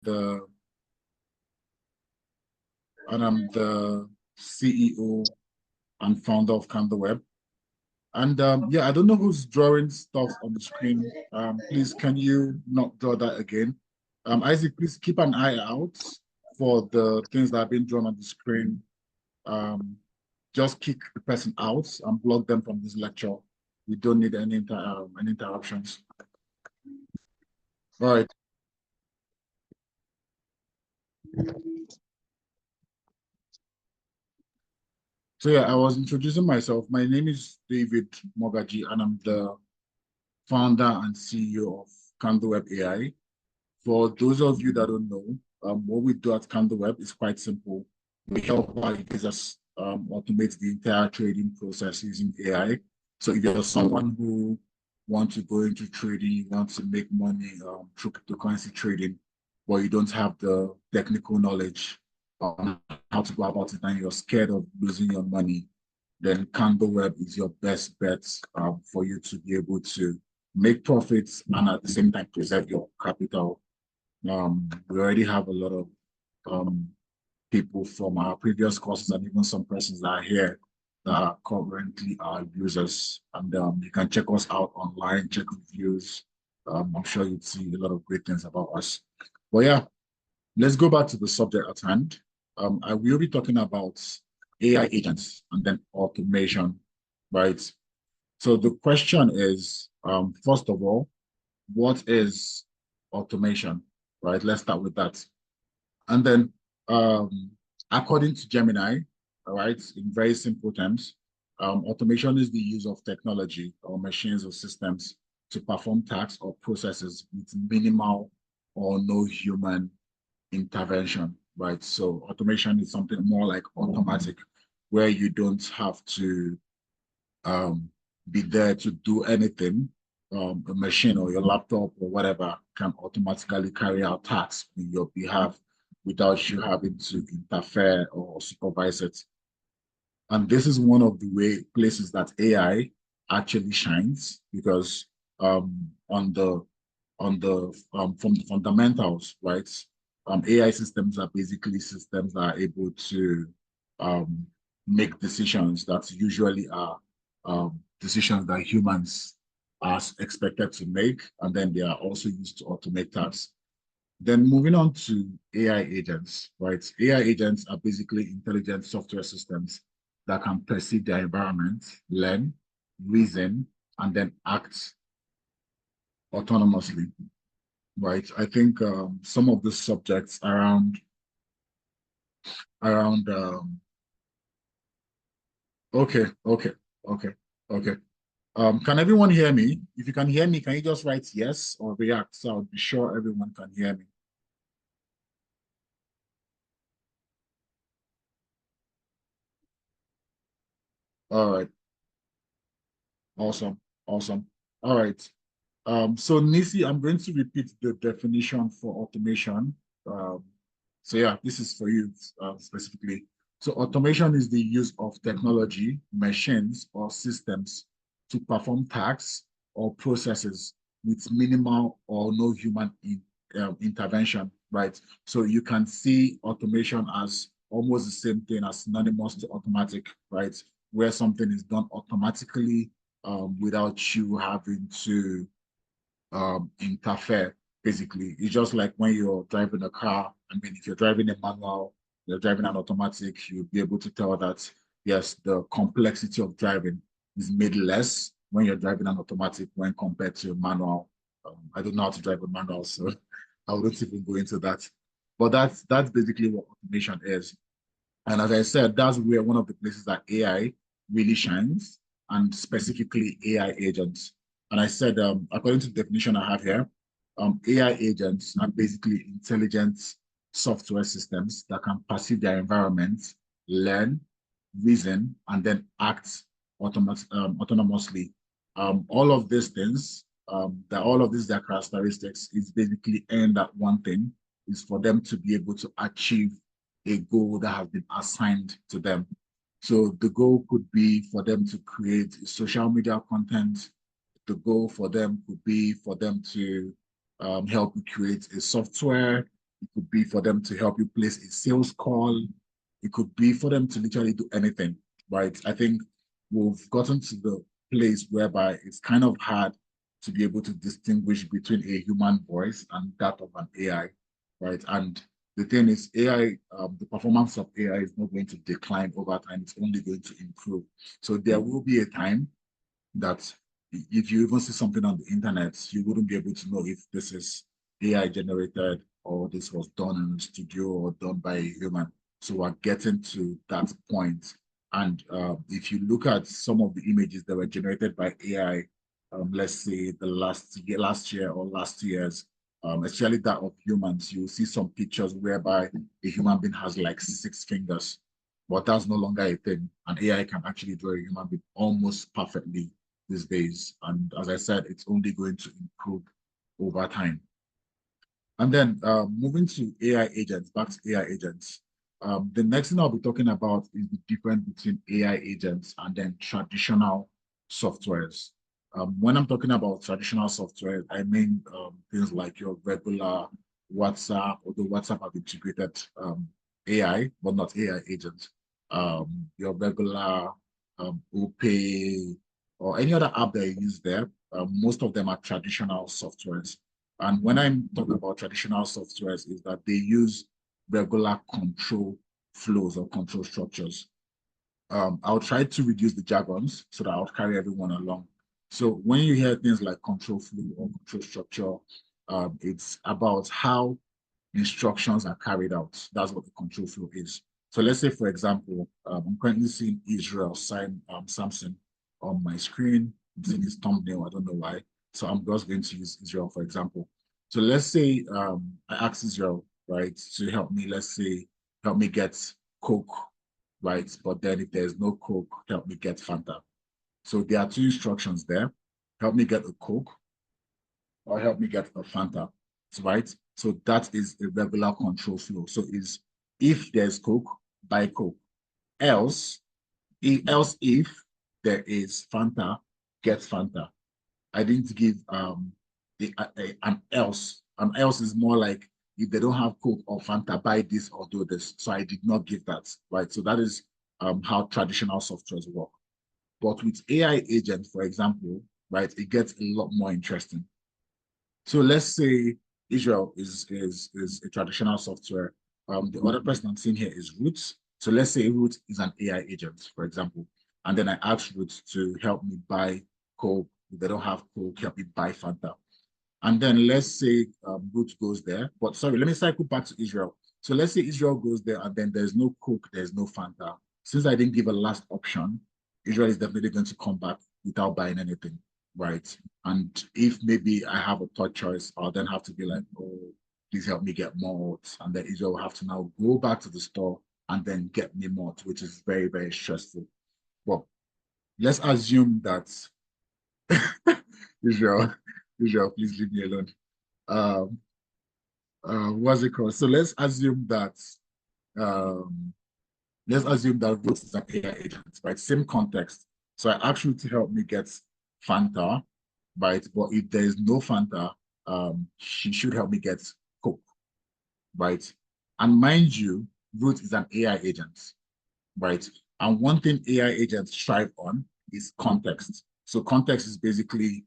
the CEO and founder of Candleweb. And yeah, I don't know who's drawing stuff on the screen. Please, can you not draw that again? Isaac, please keep an eye out for the things that have been drawn on the screen. Just kick the person out and block them from this lecture. We don't need any interruptions. All right. So yeah, I was introducing myself. My name is David Mogaji, and I'm the founder and CEO of Candleweb AI. For those of you that don't know, what we do at Candleweb is quite simple. We help our users automate the entire trading process using AI. So if you're someone who wants to go into trading, you want to make money through cryptocurrency trading, but you don't have the technical knowledge on how to go about it and you're scared of losing your money, then Candleweb is your best bet for you to be able to make profits and at the same time preserve your capital. We already have a lot of people from our previous courses and even some persons that are here that are currently our users. And you can check us out online, check reviews. I'm sure you'd see a lot of great things about us. But yeah, let's go back to the subject at hand. I will be talking about AI agents and then automation, right? So the question is, first of all, what is automation, right? Let's start with that. And then, according to Gemini, all right, in very simple terms, automation is the use of technology or machines or systems to perform tasks or processes with minimal or no human intervention, right? So automation is something more like automatic, where you don't have to be there to do anything. A machine or your laptop or whatever can automatically carry out tasks on your behalf without you having to interfere or supervise it. And this is one of the places that AI actually shines, because on the from the fundamentals, right? AI systems are basically systems that are able to make decisions that usually are decisions that humans are expected to make, and then they are also used to automate tasks. Then moving on to AI agents, right? AI agents are basically intelligent software systems that can perceive their environment, learn, reason, and then act autonomously, right? I think some of the subjects around okay, okay, okay, okay. Can everyone hear me? If you can hear me, can you just write yes or react so I'll be sure everyone can hear me? All right, awesome, awesome. All right. So Nisi, I'm going to repeat the definition for automation. Um, so yeah, this is for you specifically. So automation is the use of technology, machines, or systems to perform tasks or processes with minimal or no human intervention, right? So you can see automation as almost the same thing as synonymous to automatic, right? Where something is done automatically without you having to interfere, basically. It's just like when you're driving a car. I mean, if you're driving a manual, you're driving an automatic, you'll be able to tell that, yes, the complexity of driving is made less when you're driving an automatic when compared to a manual. I don't know how to drive a manual, so I wouldn't even go into that. But that's basically what automation is. And as I said, that's where one of the places that AI really shines, and specifically AI agents. And I said, according to the definition I have here, AI agents are basically intelligent software systems that can perceive their environment, learn, reason, and then act autonomously. All of these things, all of these their characteristics is basically aimed at one thing, is for them to be able to achieve a goal that has been assigned to them. So the goal could be for them to create social media content. The goal for them could be for them to help create a software. It could be for them to help you place a sales call. It could be for them to literally do anything, right? I think we've gotten to the place whereby it's kind of hard to be able to distinguish between a human voice and that of an AI, right? And the thing is, AI, the performance of AI is not going to decline over time. It's only going to improve. So there will be a time that if you even see something on the internet, you wouldn't be able to know if this is AI generated or this was done in a studio or done by a human. So we're getting to that point. And if you look at some of the images that were generated by AI, let's say the last year or last year's, especially that of humans, you'll see some pictures whereby a human being has like 6 fingers, but that's no longer a thing. And AI can actually draw a human being almost perfectly these days. And as I said, it's only going to improve over time. And then moving to AI agents, back to AI agents. The next thing I'll be talking about is the difference between AI agents and then traditional softwares. When I'm talking about traditional software, I mean things like your regular WhatsApp, although WhatsApp have integrated AI, but not AI agents. Your regular OPay or any other app that you use there, most of them are traditional softwares. And when I'm talking about traditional softwares, is that they use regular control flows or control structures. I'll try to reduce the jargons so that I'll carry everyone along. So when you hear things like control flow or control structure, it's about how instructions are carried out. That's what the control flow is. So let's say, for example, I'm currently seeing Israel sign Samson on my screen. I'm seeing his thumbnail. I don't know why. So I'm just going to use Israel, for example. So let's say I ask Israel, right, to help me, let's say, help me get Coke, right? But then if there's no Coke, help me get Fanta. So there are 2 instructions there. Help me get a Coke or help me get a Fanta, right? So that is a regular control flow. So is if there's Coke, buy Coke. Else, if there is Fanta, get Fanta. I didn't give an else. An else is more like if they don't have Coke or Fanta, buy this or do this. So I did not give that, right? So that is how traditional softwares work. But with AI agent, for example, right, it gets a lot more interesting. So let's say Israel is a traditional software. The other person I'm seeing here is Roots. So let's say Root is an AI agent, for example. And then I ask Root to help me buy Coke. If they don't have Coke, help me buy Fanta. And then let's say Root goes there. But sorry, let me cycle back to Israel. So let's say Israel goes there and then there's no Coke, there's no Fanta. Since I didn't give a last option, Israel is definitely going to come back without buying anything, right? And if maybe I have a third choice, I'll then have to be like, oh, please help me get more. And then Israel will have to now go back to the store and then get me more, which is very, very stressful. Well, let's assume that Israel, Israel, please leave me alone. Um, what's it called? So um, let's assume that Root is an AI agent, right? Same context. So I asked you to help me get Fanta, right? But if there is no Fanta, she should help me get Coke, right? And mind you, Root is an AI agent, right? And one thing AI agents strive on is context. So context is basically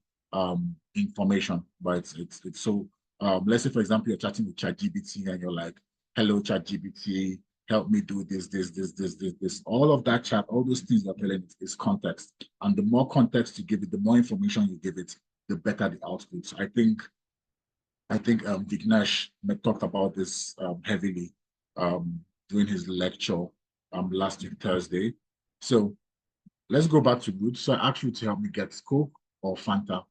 information, right? It's so let's say for example you're chatting with ChatGPT and you're like, "Hello, ChatGPT, help me do this." All of that chat, all those things you're telling it is context. And the more context you give it, the more information you give it, the better the output. So I think Vignesh talked about this heavily during his lecture last week Thursday. So let's go back to Ruth. So I asked you to help me get Coke or Fanta.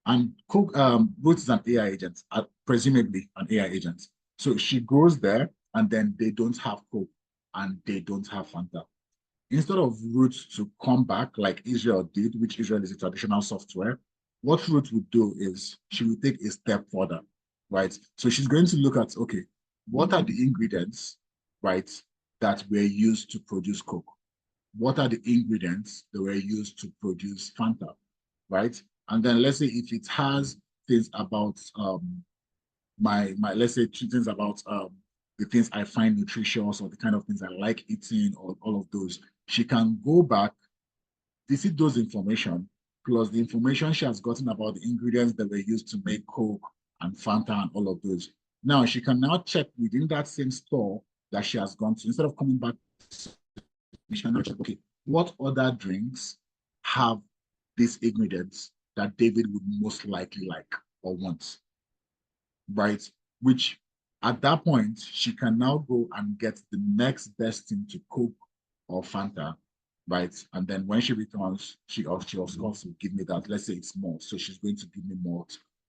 And Coke, Ruth is an AI agent, presumably an AI agent. So she goes there and then they don't have Coke and they don't have Fanta. Instead of Root to come back like Israel did, which Israel is a traditional software, what Root would do is she would take a step further, right? So she's going to look at, okay, what are the ingredients, right, that were used to produce Coke? What are the ingredients that were used to produce Fanta, right? And then let's say if it has things about my let's say two things about the things I find nutritious or the kind of things I like eating or all of those. She can go back, visit those information, plus the information she has gotten about the ingredients that were used to make Coke and Fanta and all of those. Now she can now check within that same store that she has gone to, instead of coming back, she can now check, okay, what other drinks have these ingredients that David would most likely like or want, right? Which at that point, she can now go and get the next best thing to Coke or Fanta, right? And then when she returns, she of course will give me that. Let's say it's more, so she's going to give me more.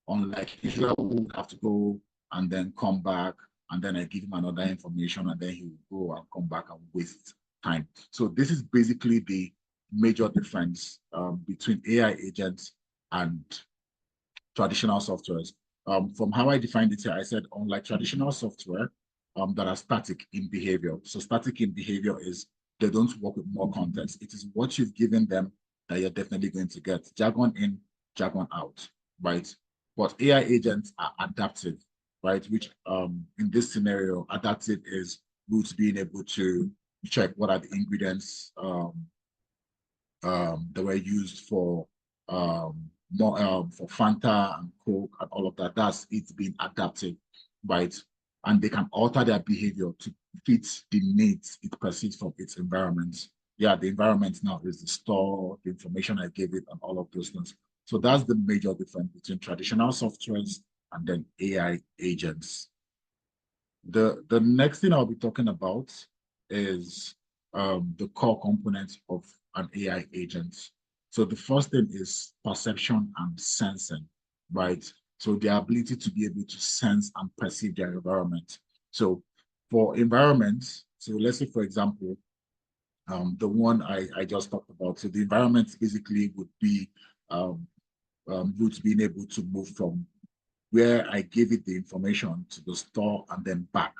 Unlike usually, we would have to go and then come back, and then I give him another information, and then he will go and come back and waste time. So this is basically the major difference between AI agents and traditional softwares. From how I defined it here, I said unlike traditional software that are static in behavior. So static in behavior is they don't work with more context. It is what you've given them that you're definitely going to get. Jargon in, jargon out, right? But AI agents are adaptive, right? Which in this scenario, adaptive is Boots being able to check what are the ingredients that were used for more for Fanta and Coke and all of that. That's it's been adapted, right? And they can alter their behavior to fit the needs it perceives from its environment. Yeah, the environment now is the store, the information I gave it, and all of those things. So that's the major difference between traditional softwares and then AI agents. The next thing I'll be talking about is the core components of an AI agent. So the first thing is perception and sensing, right? So the ability to be able to sense and perceive their environment. So for environments, so let's say for example, the one I just talked about. So the environment basically would be Roots being able to move from where I gave it the information to the store and then back,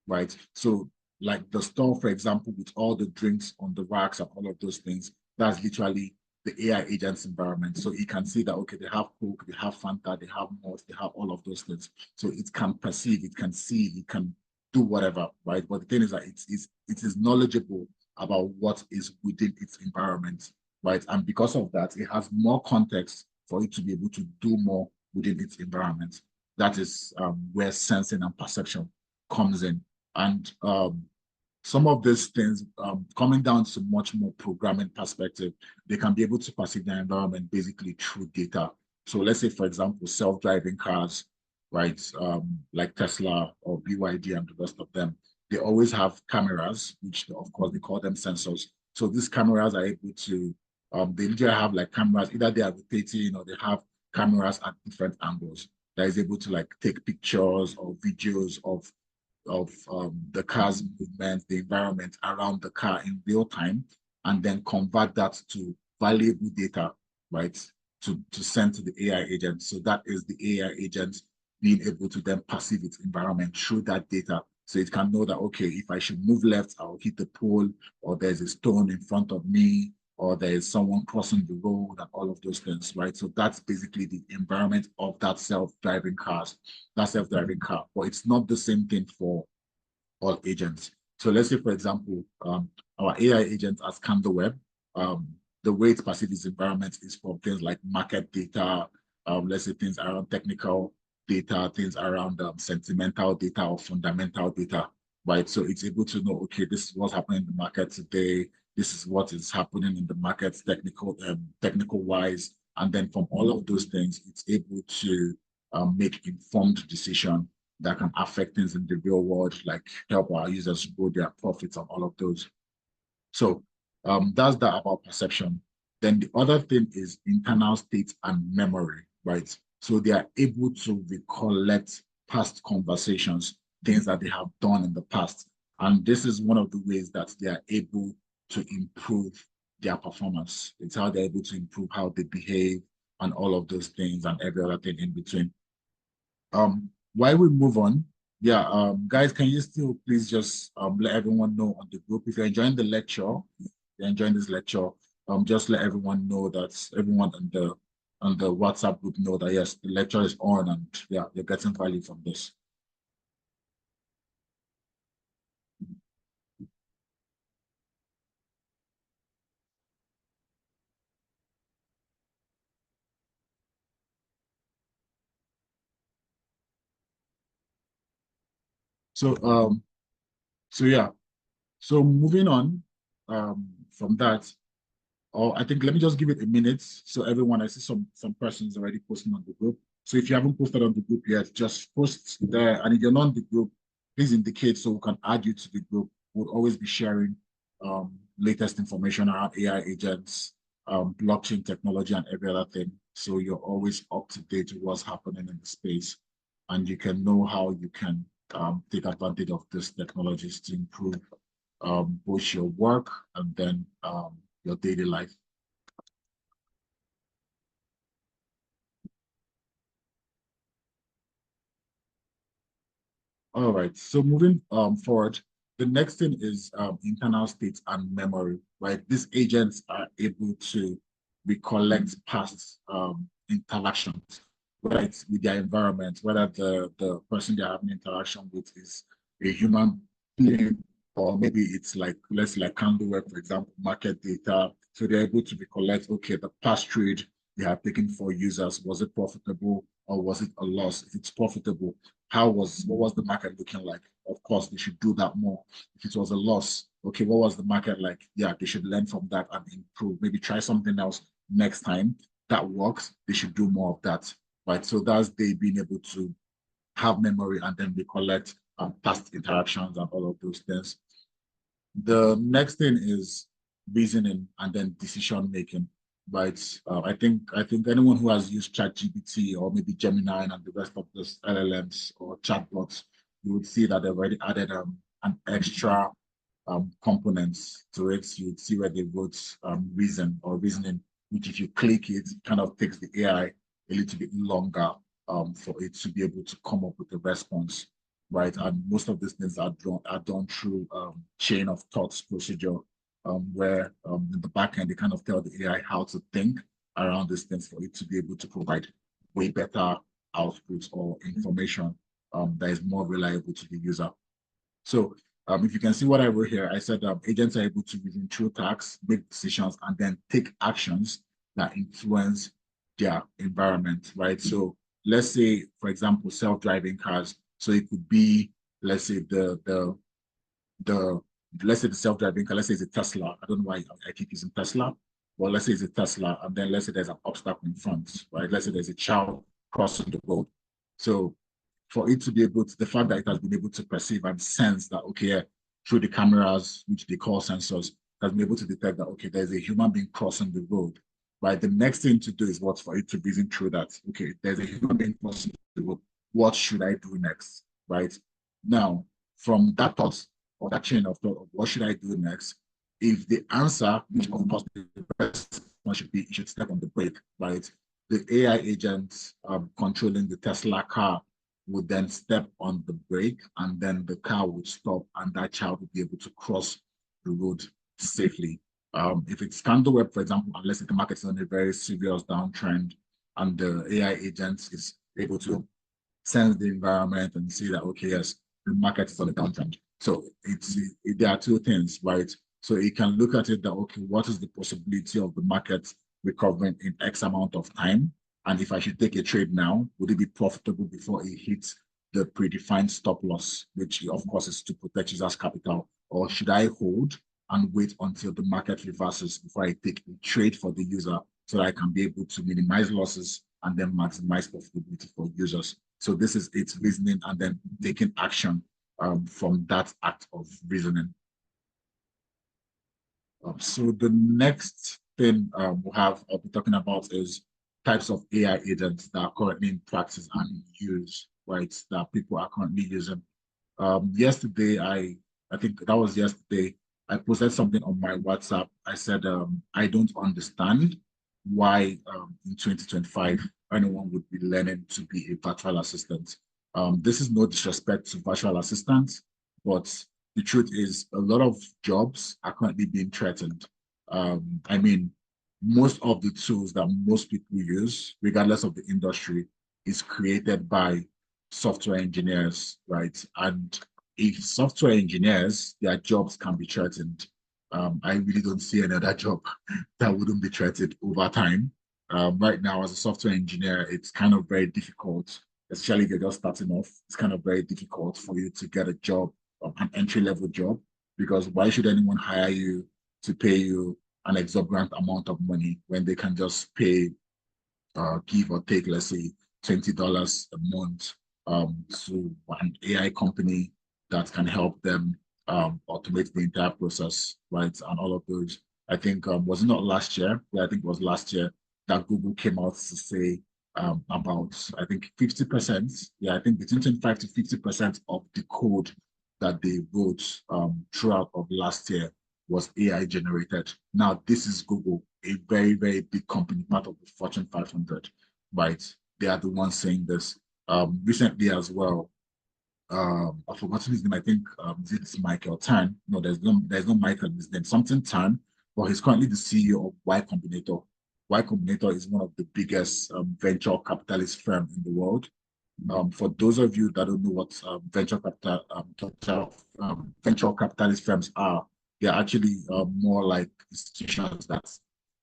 right? So like the store, for example, with all the drinks on the racks and all of those things, that's literally the AI agent's environment. So it can see that, okay, they have Coke, they have Fanta, they have malt, they have all of those things. So it can perceive, it can see, it can do whatever, right? But the thing is that it is knowledgeable about what is within its environment, right? And because of that, it has more context for it to be able to do more within its environment. That is where sensing and perception comes in. And some of these things, coming down to much more programming perspective, they can be able to perceive their environment basically through data. So let's say, for example, self-driving cars, right, like Tesla or BYD and the rest of them, they always have cameras, which of course they call them sensors. So these cameras are able to, they literally have like cameras, either they are rotating or they have cameras at different angles that is able to like take pictures or videos of the car's movement, the environment around the car in real time, and then convert that to valuable data, right, to send to the AI agent. So that is the AI agent being able to then perceive its environment through that data. So it can know that, okay, if I should move left, I'll hit the pole, or there's a stone in front of me, or there is someone crossing the road and all of those things, right? So that's basically the environment of that self-driving cars, that self-driving car. But it's not the same thing for all agents. So let's say, for example, our AI agent as Candleweb, the way it perceives its environment is from things like market data, let's say things around technical data, things around sentimental data or fundamental data, right? So it's able to know, okay, this is what's happening in the market today. This is what is happening in the markets, technical wise. And then from all of those things, it's able to make informed decision that can affect things in the real world, like help our users grow their profits and all of those. So that's that about perception. Then the other thing is internal state and memory, right? So they are able to recollect past conversations, things that they have done in the past. And this is one of the ways that they are able to improve their performance. It's how they're able to improve how they behave and all of those things and every other thing in between. While we move on, yeah, guys, can you still please just let everyone know on the group if you're enjoying the lecture, you're enjoying this lecture, just let everyone know that everyone on on the WhatsApp group know that yes, the lecture is on and yeah, you're getting value from this. So so yeah, so moving on from that, or I think let me just give it a minute. So everyone, I see some persons already posting on the group. So if you haven't posted on the group yet, just post there. And if you're not in the group, please indicate so we can add you to the group. We'll always be sharing latest information around AI agents, blockchain technology, and every other thing. So you're always up to date with what's happening in the space, and you can know how you can take advantage of these technologies to improve both your work and then your daily life. All right. So moving forward, the next thing is internal state and memory, right? These agents are able to recollect past interactions, whether it's with their environment, whether the person they're having interaction with is a human being, or maybe it's like, let's say like Candleweb, for example, market data. So they're able to recollect, okay, the past trade they have taken for users, was it profitable or was it a loss? If it's profitable, what was the market looking like? Of course, they should do that more. If it was a loss, okay, what was the market like? Yeah, they should learn from that and improve. Maybe try something else next time that works. They should do more of that, right? So that's they being able to have memory and then recollect past interactions and all of those things. The next thing is reasoning and then decision making, right? I think anyone who has used ChatGPT or maybe Gemini and the rest of those LLMs or chatbots, you would see that they've already added an extra components to it. You would see where they wrote reason or reasoning, which if you click it, kind of takes the AI a little bit longer for it to be able to come up with a response, right? And most of these things are done through chain of thoughts procedure, where in the back end they kind of tell the AI how to think around these things for it to be able to provide way better outputs or information that is more reliable to the user. So if you can see what I wrote here, I said agents are able to reason through tasks, make decisions, and then take actions that influence their environment, right? So let's say, for example, self-driving cars. So it could be, let's say the let's say the self-driving car, let's say it's a Tesla. I don't know why I keep using Tesla. Well, let's say it's a Tesla, and then let's say there's an obstacle in front, right? Let's say there's a child crossing the road. So for it to be able to, the fact that it has been able to perceive and sense that, okay, yeah, through the cameras, which they call sensors, has been able to detect that, okay, there's a human being crossing the road, right? The next thing to do is what for it to reason through that, okay, there's a human being crossing the road. What should I do next, right? Now, from that thought or that chain of thought of what should I do next, if the answer, which of course the best one should be, you should step on the brake, right? The AI agent controlling the Tesla car would then step on the brake and then the car would stop and that child would be able to cross the road safely. If it's Candleweb, for example, unless the market is on a very serious downtrend and the AI agent is able to sense the environment and see that, okay, yes, the market is on a downtrend. So there are two things, right? So you can look at it that, okay, what is the possibility of the market recovering in X amount of time? And if I should take a trade now, would it be profitable before it hits the predefined stop loss, which of course is to protect users' capital? Or should I hold and wait until the market reverses before I take a trade for the user so that I can be able to minimize losses and then maximize profitability for users? So this is its reasoning and then taking action from that act of reasoning. So the next thing I'll be talking about is types of AI agents that are currently in practice and in use, right? That people are currently using. Yesterday, I think that was yesterday, I posted something on my WhatsApp. I said, I don't understand why in 2025 anyone would be learning to be a virtual assistant. This is no disrespect to virtual assistants, but the truth is a lot of jobs are currently being threatened. I mean, most of the tools that most people use, regardless of the industry, is created by software engineers, right? And if software engineers, their jobs can be threatened, I really don't see another job that wouldn't be threatened over time. Right now, as a software engineer, it's kind of very difficult, especially if you're just starting off. It's kind of very difficult for you to get a job, an entry level job, because why should anyone hire you to pay you an exorbitant amount of money when they can just pay, give or take, let's say, $20 a month to an AI company that can help them automate the entire process, right? And all of those. I think, was it not last year? Yeah, I think it was last year that Google came out to say about, I think, 50%. Yeah, I think between 25 to 50% of the code that they wrote throughout of last year was AI generated. Now, this is Google, a very, very big company, part of the Fortune 500, right? They are the ones saying this. Recently as well, I've forgotten his name. I think it's Michael Tan. No, there's no Michael in his name. Something Tan, but he's currently the CEO of Y Combinator. Y Combinator is one of the biggest venture capitalist firm in the world. For those of you that don't know what venture capitalist firms are, they're actually more like institutions that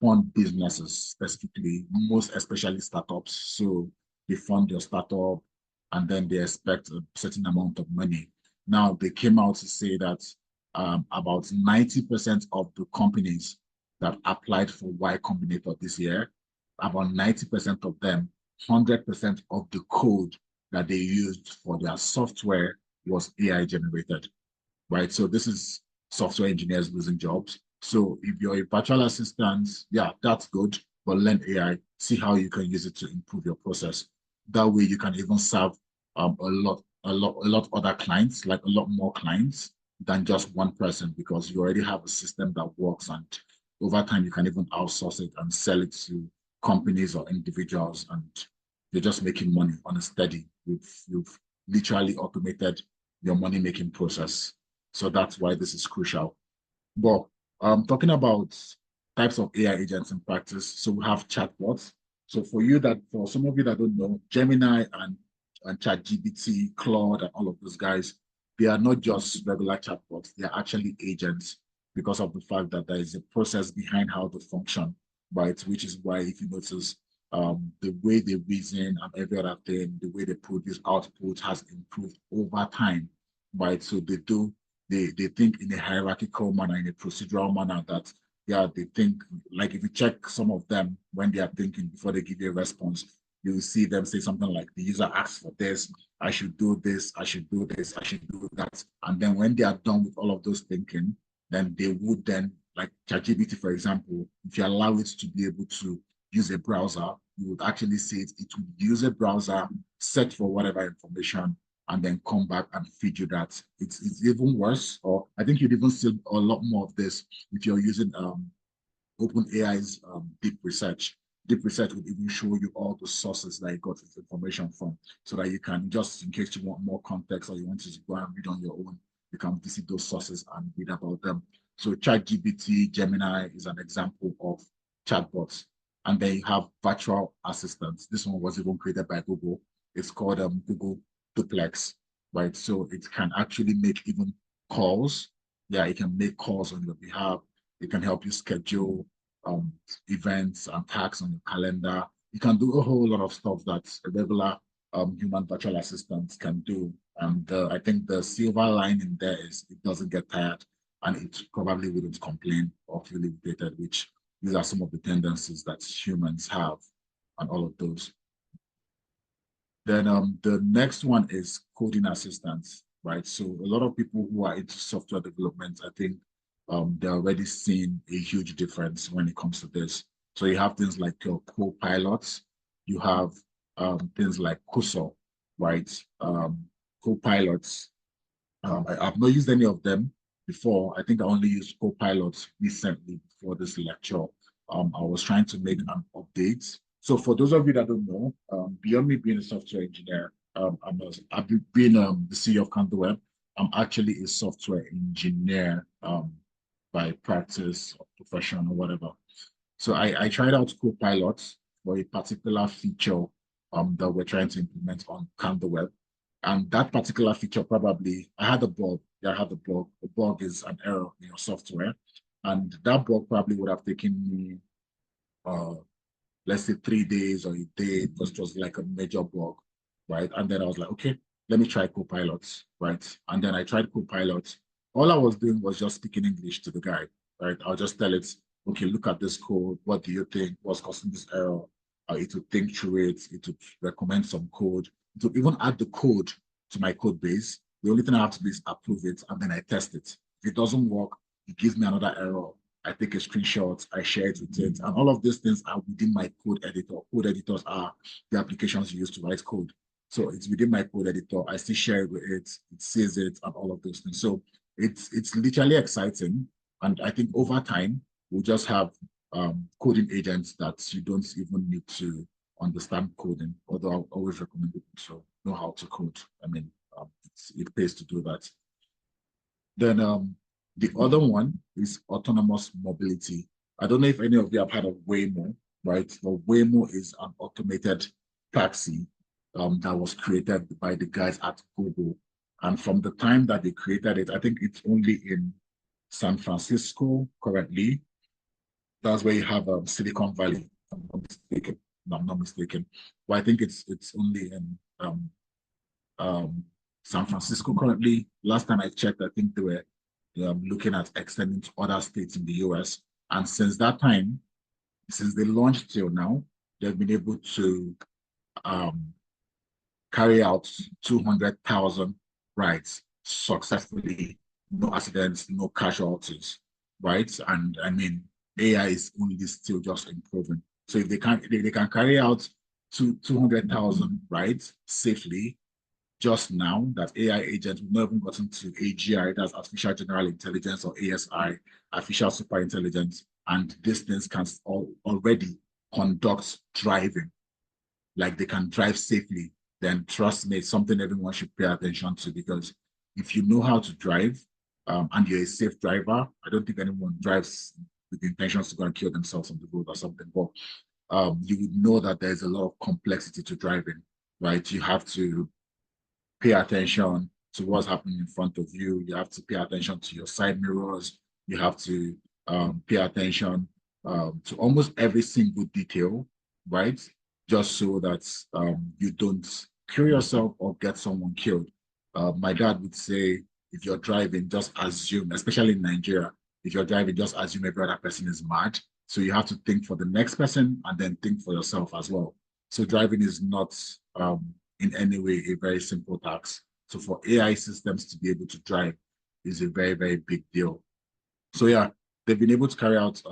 fund businesses, specifically, most especially startups. So they fund your startup and then they expect a certain amount of money. Now, they came out to say that about 90% of the companies that applied for Y Combinator this year, about 90% of them, 100% of the code that they used for their software was AI generated, right? So this is software engineers losing jobs. So if you're a virtual assistant, yeah, that's good, but learn AI, see how you can use it to improve your process. That way you can even serve a lot other clients, like a lot more clients than just one person, because you already have a system that works, and over time you can even outsource it and sell it to companies or individuals, and you're just making money on a steady. You've literally automated your money making process. So that's why this is crucial. But talking about types of AI agents in practice, so we have chatbots. So for some of you that don't know, Gemini and ChatGPT, Claude, and all of those guys, they are not just regular chatbots. They are actually agents because of the fact that there is a process behind how they function, right? Which is why, if you notice, the way they reason and every other thing, the way they produce output has improved over time, right? So they think in a hierarchical manner, in a procedural manner, that yeah, they think, like, if you check some of them when they are thinking before they give you a response, you will see them say something like, the user asks for this, I should do this, I should do this, I should do that. And then when they are done with all of those thinking, then they would then, like ChatGPT, for example, if you allow it to be able to use a browser, you would actually see it would use a browser, search for whatever information, and then come back and feed you that. It's even worse, or I think you'd even see a lot more of this if you're using OpenAI's deep research. Deep research would even show you all the sources that you got this information from, so that you can, just in case you want more context or you want to go and read on your own, you can visit those sources and read about them. So ChatGPT, Gemini is an example of chatbots. And then you have virtual assistants. This one was even created by Google. It's called Google Duplex, right? So it can actually make even calls. Yeah, it can make calls on your behalf. It can help you schedule events and tasks on your calendar. You can do a whole lot of stuff that a regular human virtual assistant can do. And I think the silver lining there is it doesn't get tired, and it probably wouldn't complain or feel irritated, which these are some of the tendencies that humans have and all of those. Then the next one is coding assistance, right? So a lot of people who are into software development, I think they're already seeing a huge difference when it comes to this. So you have things like your co-pilots, you have things like Cursor, right? Co-pilots. I've not used any of them before. I think I only used Copilot recently before this lecture. I was trying to make an update. So for those of you that don't know, beyond me being a software engineer, I've been the CEO of Candleweb. I'm actually a software engineer by practice or profession or whatever. So I tried out Copilot for a particular feature that we're trying to implement on Candleweb. And that particular feature probably, I had a bug. Yeah, I had a bug. A bug is an error in your software. And that bug probably would have taken me uh, let's say 3 days or a day because it was like a major bug, right? And then I was like, okay, let me try Copilot, right? And then I tried Copilot. All I was doing was just speaking English to the guy, right? I'll just tell it, okay, look at this code. What do you think? What's causing this error? It would think through it. It would recommend some code. It would even add the code to my code base. The only thing I have to do is approve it and then I test it. If it doesn't work, it gives me another error. I take a screenshot, I share it with it, and all of these things are within my code editor. Code editors are the applications you use to write code. So it's within my code editor. I still share it with it, it sees it, and all of those things. So it's literally exciting. And I think over time, we'll just have coding agents that you don't even need to understand coding, although I always recommend people to know how to code. I mean, it pays to do that. Then the other one is autonomous mobility. I don't know if any of you have heard of Waymo, right? But Waymo is an automated taxi that was created by the guys at Google. And from the time that they created it, I think it's only in San Francisco currently. That's where you have Silicon Valley, if I'm not mistaken. No, I'm not mistaken. But I think it's only in um, San Francisco currently. Last time I checked, I think they were looking at extending to other states in the US. And since that time, since they launched till now, they've been able to um, carry out 200,000 rides successfully, no accidents, no casualties, right? And I mean, AI is only still just improving. So if they can carry out 200,000 rides safely, just now that AI agents, we've not even gotten to AGI, that's artificial general intelligence, or ASI, artificial super intelligence, and these things can already conduct driving, like they can drive safely. Then trust me, it's something everyone should pay attention to, because if you know how to drive and you're a safe driver, I don't think anyone drives with the intentions to go and kill themselves on the road or something, but you would know that there's a lot of complexity to driving, right? You have to pay attention to what's happening in front of you. You have to pay attention to your side mirrors. You have to pay attention to almost every single detail, right? Just so that you don't kill yourself or get someone killed. My dad would say, if you're driving, just assume, especially in Nigeria, if you're driving, just assume every other person is mad. So you have to think for the next person and then think for yourself as well. So driving is not in any way a very simple task. So for AI systems to be able to drive is a very, very big deal. So yeah, they've been able to carry out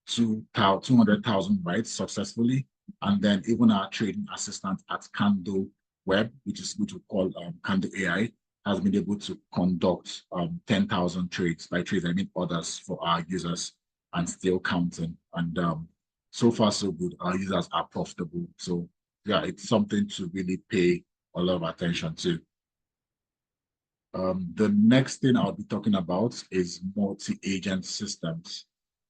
200,000 rides successfully. And then even our trading assistant at Candleweb, which we call Candle AI, has been able to conduct 10,000 trades. By trades, I mean orders for our users, and still counting. And so far, so good. Our users are profitable. So yeah, it's something to really pay a lot of attention to. The next thing I'll be talking about is multi-agent systems,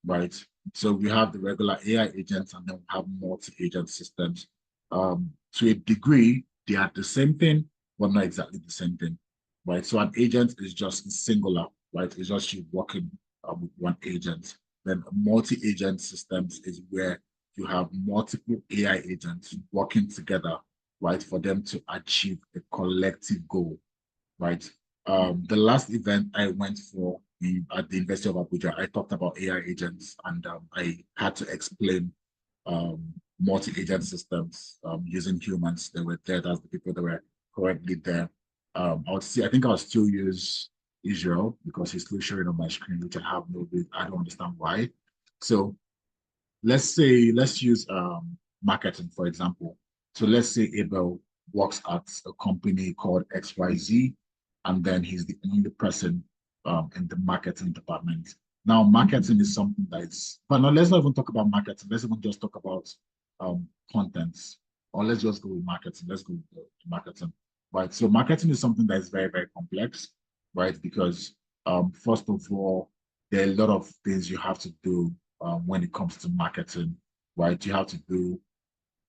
right? So we have the regular AI agents and then we have multi-agent systems. To a degree, they are the same thing, but not exactly the same thing, right? So an agent is just singular, right? It's just you working with one agent. Then multi-agent systems is where you have multiple AI agents working together, right, for them to achieve a collective goal, right? The last event I went for at the University of Abuja, I talked about AI agents, and I had to explain um, multi-agent systems using humans that were there. That's the people that were currently there. I think I'll still use Israel because he's still showing on my screen, which I have no, I don't understand why. So let's use marketing, for example. So let's say Abel works at a company called XYZ, and then he's the only person in the marketing department. Now, marketing is something that is, but now let's not even talk about marketing. Let's even just talk about contents, or let's just go with marketing. Let's go with marketing, right? So marketing is something that is very, very complex, right? Because first of all, there are a lot of things you have to do when it comes to marketing, right? You have to do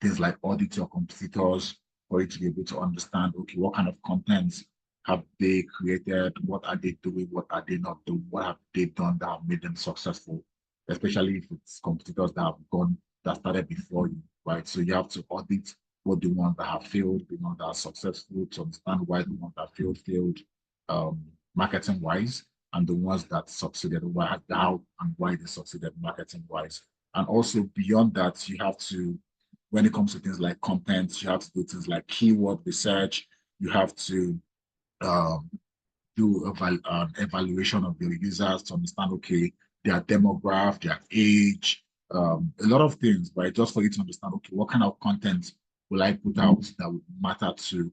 things like audit your competitors for you to be able to understand, okay, what kind of content have they created? What are they doing? What are they not doing? What have they done that have made them successful? Especially if it's competitors that have gone, that started before you, right? So you have to audit what the ones that have failed, the ones that are successful, to understand why the ones that failed, marketing wise, and the ones that succeeded, why, how and why they succeeded marketing wise. And also beyond that, you have to, when it comes to things like content, you have to do things like keyword research. You have to um, do evaluation of your users to understand, okay, their demographic, their age, a lot of things, right? Just for you to understand, okay, what kind of content will I put out that would matter to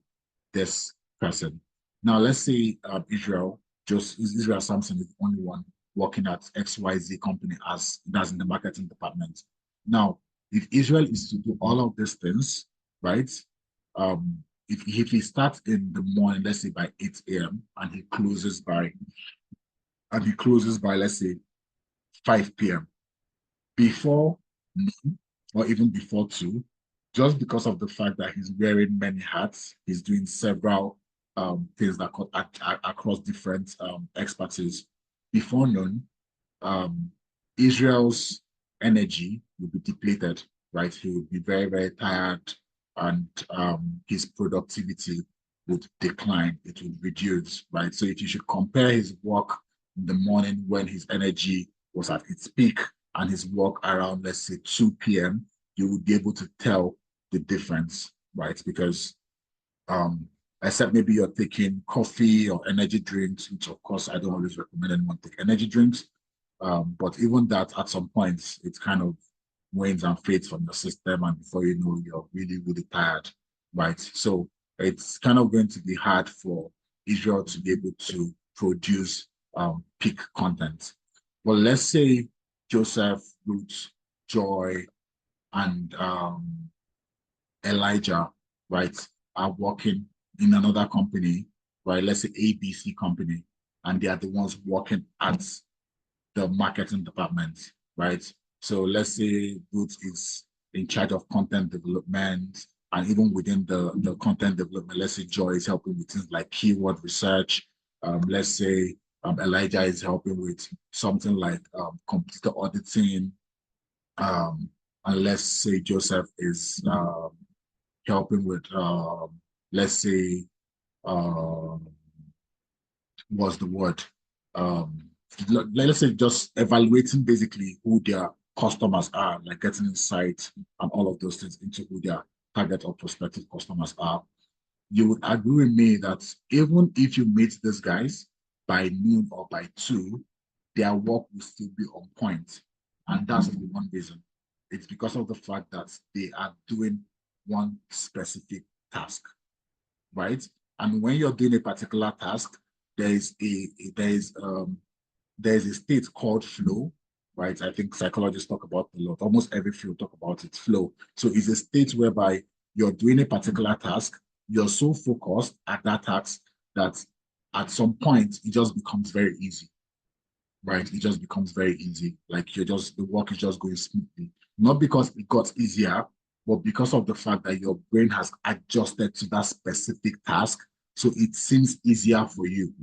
this person? Now, let's say Israel, just Israel Samson is the only one working at XYZ company as that's in the marketing department. Now, if Israel is to do all of these things, right? If he starts in the morning, let's say by 8 a.m. And he closes by let's say 5 p.m. before noon or even before 2, just because of the fact that he's wearing many hats, he's doing several things that across different expertise. Before noon, um, Israel's energy will be depleted, right? He will be very, very tired, and his productivity would decline. It would reduce, right? So if you should compare his work in the morning when his energy was at its peak and his work around, let's say, 2 p.m., you would be able to tell the difference, right? Because um, except maybe you're taking coffee or energy drinks, which of course I don't always recommend anyone take energy drinks. But even that, at some points, it kind of wanes and fades from the system, and before you know, you're really, really tired, right? So it's kind of going to be hard for Israel to be able to produce peak content. Well, let's say Joseph, Ruth, Joy, and Elijah, right, are working in another company, right? Let's say ABC company, and they are the ones working at the marketing department, right? So let's say Ruth is in charge of content development, and even within the content development, let's say Joy is helping with things like keyword research. Let's say Elijah is helping with something like computer auditing. Um, and let's say Joseph is helping with, let's say, what's the word? Um, let's say just evaluating basically who their customers are, like getting insight and all of those things into who their target or prospective customers are. You would agree with me that even if you meet these guys by noon or by 2, their work will still be on point. And that's the one reason. It's because of the fact that they are doing one specific task, right? And when you're doing a particular task, there is a state called flow, right? I think psychologists talk about it a lot. Almost every field talk about it, flow. So it's a state whereby you're doing a particular task, you're so focused at that task that at some point it just becomes very easy, right? It just becomes very easy. Like the work is just going smoothly. Not because it got easier, but because of the fact that your brain has adjusted to that specific task. So it seems easier for you,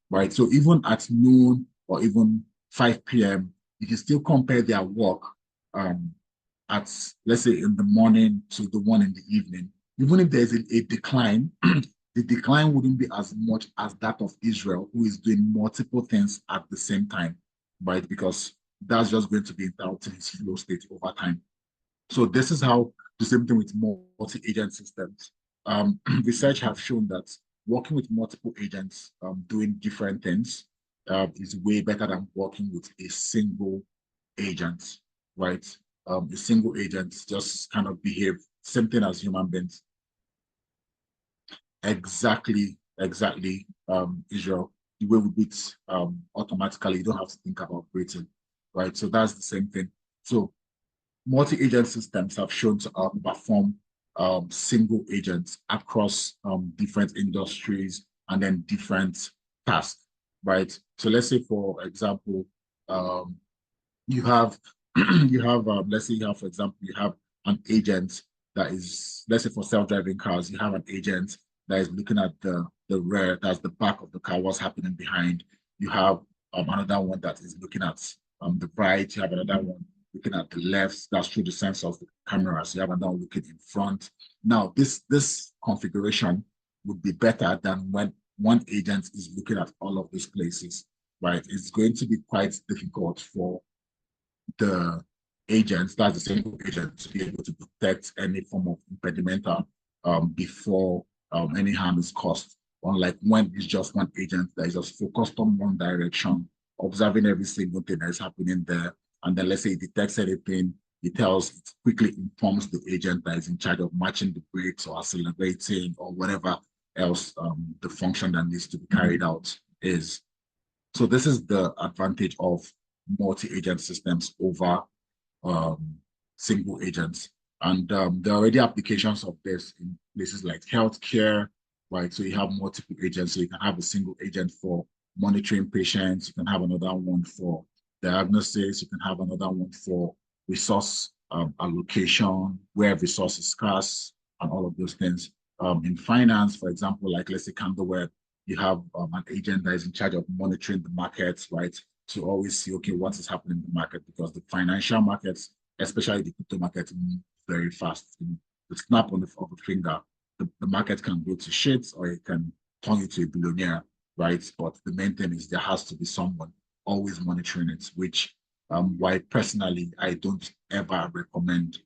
right? So even at noon or even 5 p.m., you can still compare their work um, at, let's say, in the morning to the one in the evening. Even if there's a decline, the decline wouldn't be as much as that of Israel, who is doing multiple things at the same time, right? Because that's just going to be interrupting his flow state over time. So this is how the same thing with multi-agent systems. Research has shown that working with multiple agents doing different things is way better than working with a single agent, right? A single agent just kind of behave same thing as human beings. Exactly, Israel. The way we beat automatically, you don't have to think about breathing, right? So that's the same thing. So multi-agent systems have shown to outperform single agents across different industries and then different tasks, right? So let's say, for example, um, you have you have, let's say you have, for example, you have an agent that is, let's say for self-driving cars, you have an agent that is looking at the rear, that's the back of the car, what's happening behind. You have another one that is looking at the right. You have another one looking at the left. That's through the sense of the camera. So you have another one looking in front. Now, this configuration would be better than when one agent is looking at all of these places, right? It's going to be quite difficult for the agents, that's the single agent, to be able to detect any form of impedimenta before any harm is caused. Unlike when it's just one agent that is just focused on one direction, observing every single thing that is happening there. And then let's say it detects anything, it quickly informs the agent that is in charge of matching the brakes or accelerating or whatever else the function that needs to be carried out is. So this is the advantage of multi-agent systems over um, single agents. And there are already applications of this in places like healthcare, right? So you have multiple agents. So you can have a single agent for monitoring patients. You can have another one for diagnosis. You can have another one for resource allocation, where resource is scarce, and all of those things. In finance, for example, like let's say Candleweb, you have an agent that is in charge of monitoring the markets, right? To always see, okay, what is happening in the market, because the financial markets, especially the crypto market, move very fast. The snap of a finger, the market can go to shit or it can turn you to a billionaire, right? But the main thing is there has to be someone always monitoring it, which why personally I don't ever recommend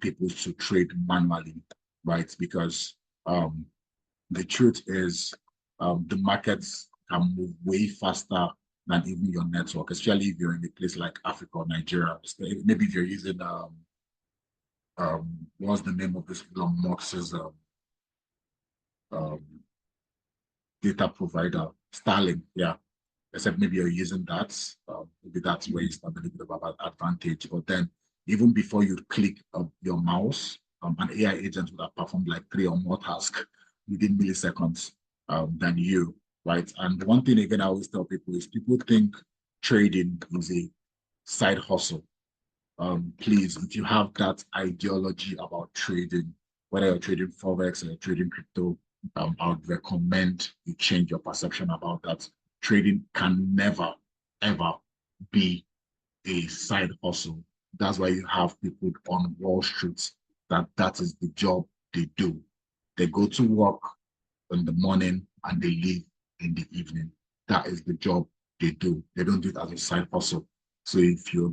people to trade manually, right? Because the truth is the markets can move way faster than even your network, especially if you're in a place like Africa or Nigeria. Maybe if you're using what's the name of this Elon Musk's um, data provider, Starlink, yeah. Except maybe you're using that, maybe that's where it's not a little bit of an advantage. But then even before you click your mouse, an AI agent would have performed like 3 or more tasks within milliseconds than you, right? And one thing again I always tell people is people think trading is a side hustle. Please, if you have that ideology about trading, whether you're trading Forex or you're trading crypto, I would recommend you change your perception about that. Trading can never, ever be a side hustle. That's why you have people on Wall Street that is the job they do. They go to work in the morning and they leave in the evening. That is the job they do. They don't do it as a side hustle. So if you're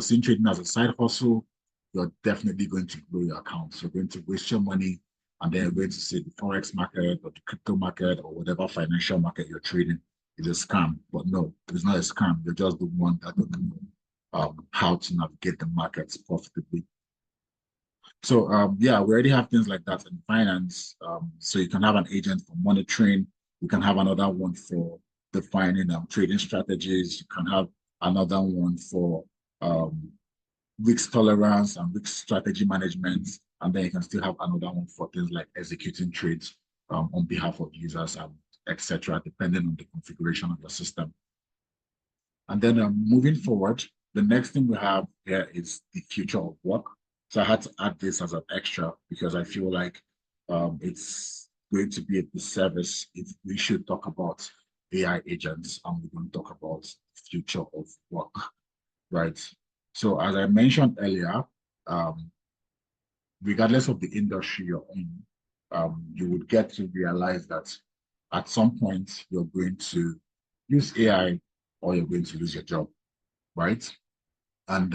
seeing trading as a side hustle, you're definitely going to blow your account. You're going to waste your money, and then you're going to say the forex market or the crypto market or whatever financial market you're trading is a scam. But no, it's not a scam. You're just the one that doesn't know how to navigate the markets profitably. So yeah, we already have things like that in finance. So you can have an agent for monitoring. You can have another one for defining trading strategies. You can have another one for um, risk tolerance and risk strategy management. And then you can still have another one for things like executing trades on behalf of users and etc., depending on the configuration of your system. And then moving forward, the next thing we have here is the future of work. So I had to add this as an extra because I feel like it's going to be a disservice if we should talk about AI agents and we're going to talk about the future of work, right? So as I mentioned earlier, um, regardless of the industry you're in, you would get to realize that at some point you're going to use AI or you're going to lose your job, right? And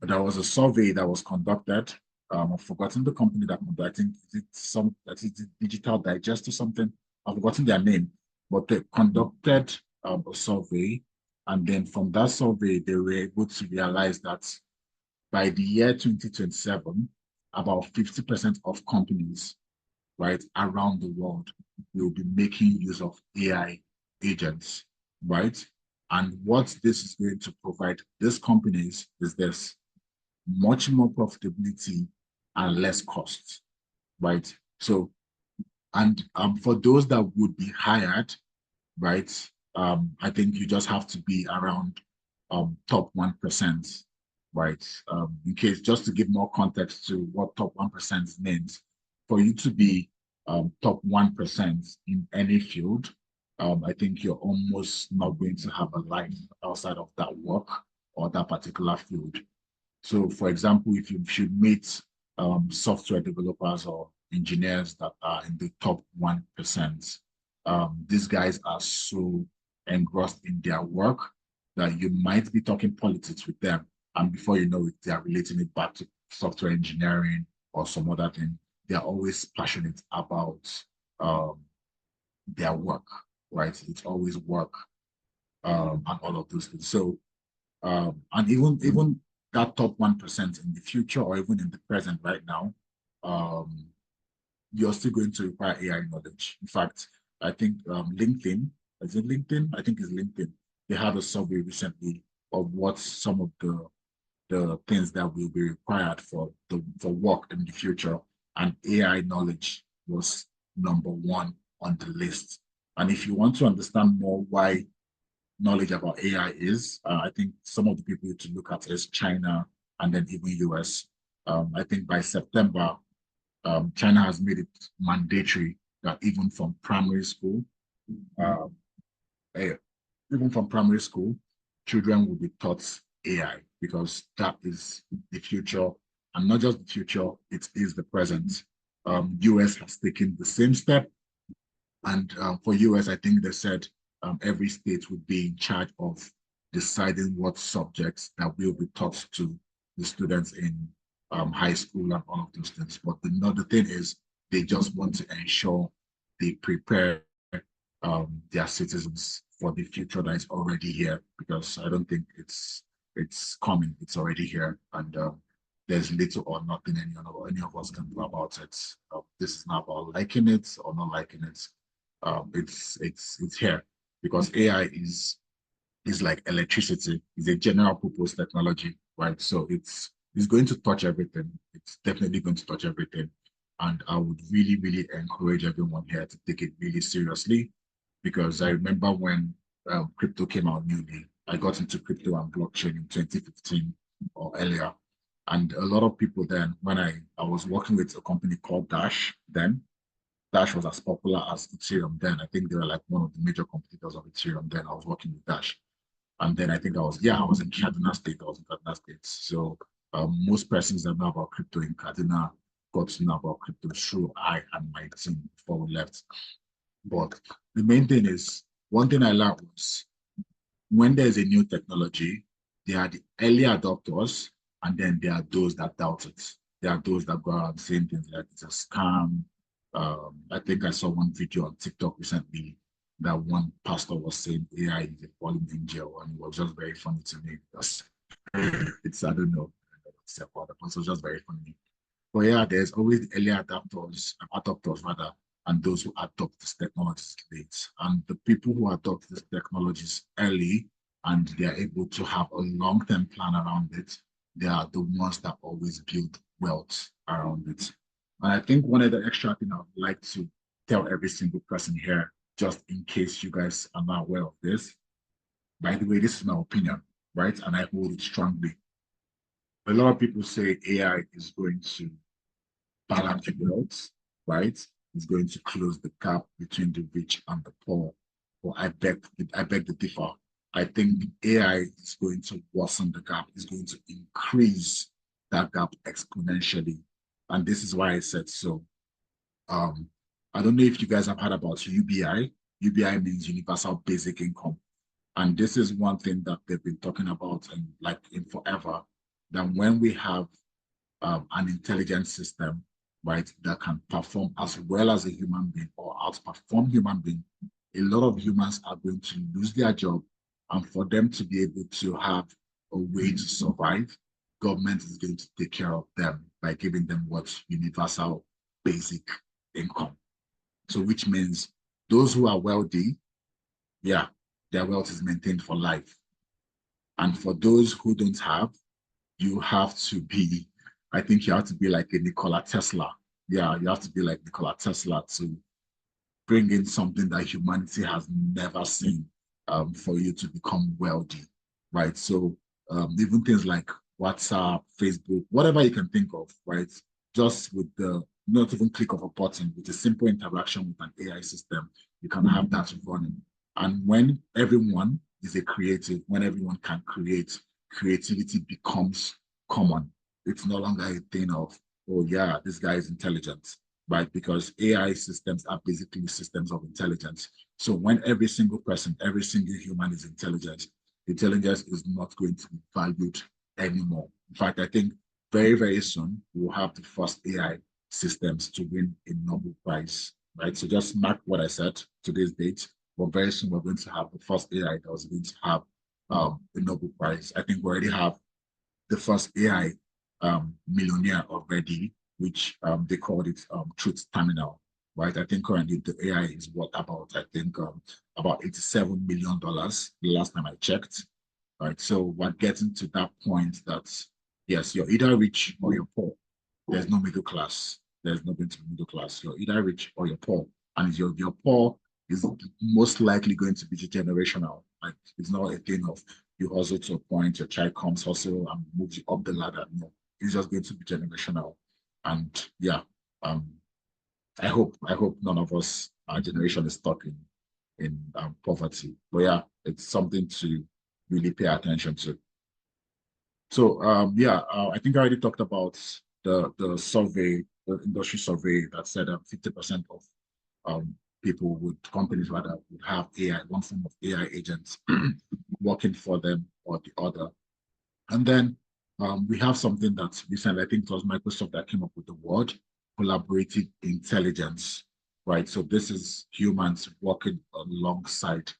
there was a survey that was conducted. I've forgotten the company that conducted it. That is Digital Digest or something. I've forgotten their name, but they conducted a survey, and then from that survey, they were able to realize that by the year 2027, about 50% of companies, right, around the world will be making use of AI agents, right? And what this is going to provide these companies is this much more profitability and less costs, right? So, and for those that would be hired, right, I think you just have to be around top 1%, right? In case, just to give more context to what top 1% means, for you to be top 1% in any field, I think you're almost not going to have a life outside of that work or that particular field. So, for example, if you should meet software developers or engineers that are in the top 1%, these guys are so engrossed in their work that you might be talking politics with them. And before you know it, they are relating it back to software engineering or some other thing. They are always passionate about um, their work, right? It's always work and all of those things. So and even that top 1% in the future or even in the present right now, um, you're still going to require AI knowledge. In fact, I think LinkedIn, is it LinkedIn? I think it's LinkedIn. They had a survey recently of what some of the things that will be required for work in the future, and AI knowledge was number 1 on the list. And if you want to understand more why knowledge about AI is, I think some of the people to look at is China and then even US. I think by September, China has made it mandatory that um, even from primary school, children will be taught AI because that is the future, and not just the future, it is the present. US has taken the same step, and for US, I think they said every state would be in charge of deciding what subjects that will be taught to the students in high school and all of those things. But the thing is, they just want to ensure they prepare their citizens for the future that is already here, because I don't think it's coming, it's already here, and there's little or nothing any of us can do about it. This is not about liking it or not liking it. It's here because AI is like electricity. It's a general purpose technology, right? So it's going to touch everything. It's definitely going to touch everything. And I would really, really encourage everyone here to take it really seriously, because I remember when crypto came out newly, I got into crypto and blockchain in 2015 or earlier. And a lot of people then, when I was working with a company called Dash then, Dash was as popular as Ethereum then. I think they were like one of the major competitors of Ethereum then. I was working with Dash. And then I think I was in Kaduna State. I was in Kaduna State. So most persons that know about crypto in Kaduna got to know about crypto through I and my team before we left. But the main thing is, one thing I learned was when there's a new technology, there are the early adopters, and then there are those that doubt it. There are those that go around saying things like it's a scam. I think I saw one video on TikTok recently that one pastor was saying AI is a fallen angel, and it was just very funny to me. It's, I don't know, it's about the pastor, just very funny. But yeah, there's always the early adopters rather, and those who adopt these technologies late. And the people who adopt these technologies early and they're able to have a long-term plan around it, they are the ones that always build wealth around it. And I think one of the extra thing I would like to tell every single person here, just in case you guys are not aware of this, by the way, this is my opinion, right? And I hold it strongly. A lot of people say AI is going to balance wealth, right? It's going to close the gap between the rich and the poor. Well, I beg to differ. I think AI is going to worsen the gap. It's going to increase that gap exponentially, and this is why I said so. Um, I don't know if you guys have heard about UBI. UBI means Universal Basic Income, and this is one thing that they've been talking about and like in forever. That when we have an intelligent system, right, that can perform as well as a human being or outperform human being, a lot of humans are going to lose their job. And for them to be able to have a way to survive, government is going to take care of them by giving them what universal basic income. So which means those who are wealthy, yeah, their wealth is maintained for life. And for those who don't have, you have to be, I think you have to be like a Nikola Tesla. Yeah, you have to be like Nikola Tesla to bring in something that humanity has never seen for you to become wealthy. right? So even things like WhatsApp, Facebook, whatever you can think of, right? Just with the not even click of a button, with a simple interaction with an AI system, you can have that running. And when everyone is a creative, when everyone can create, creativity becomes common. It's no longer a thing of, oh yeah, this guy is intelligent, right? Because AI systems are basically systems of intelligence. So when every single person, every single human is intelligent, intelligence is not going to be valued anymore. In fact, I think very, very soon we'll have the first AI systems to win a Nobel Prize, right? So just mark what I said, today's date, but very soon we're going to have the first AI that was going to have a Nobel Prize. I think we already have the first AI millionaire already, which they called it Truth Terminal, right? I think currently the AI is worth about, I think, about $87 million the last time I checked, right? So we're getting to that point that, yes, you're either rich or you're poor. There's no middle class. There's no going to be middle class. You're either rich or you're poor. And if you're poor, is most likely going to be generational. Like it's not a thing of you hustle to a point, your child comes hustle and moves you up the ladder. No, it's just going to be generational. And yeah, um, I hope none of us, our generation, is stuck in poverty. But yeah, it's something to really pay attention to. So yeah, I think I already talked about the survey, the industry survey that said 50% of people would companies rather would have AI, one form of AI agents working for them or the other. And then we have something that recently, I think it was Microsoft that came up with the word collaborative intelligence, right? So this is humans working alongside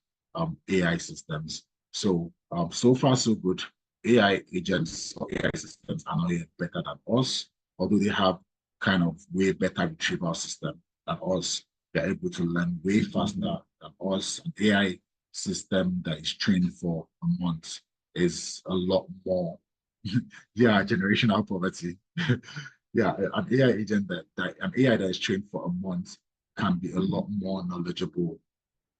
AI systems. So so far so good. AI agents or AI systems are not yet better than us, although they have kind of way better retrieval system than us. They're able to learn way faster than us. An AI system that is trained for a month is a lot more, yeah, generational poverty. Yeah, an AI agent that an AI that is trained for a month can be a lot more knowledgeable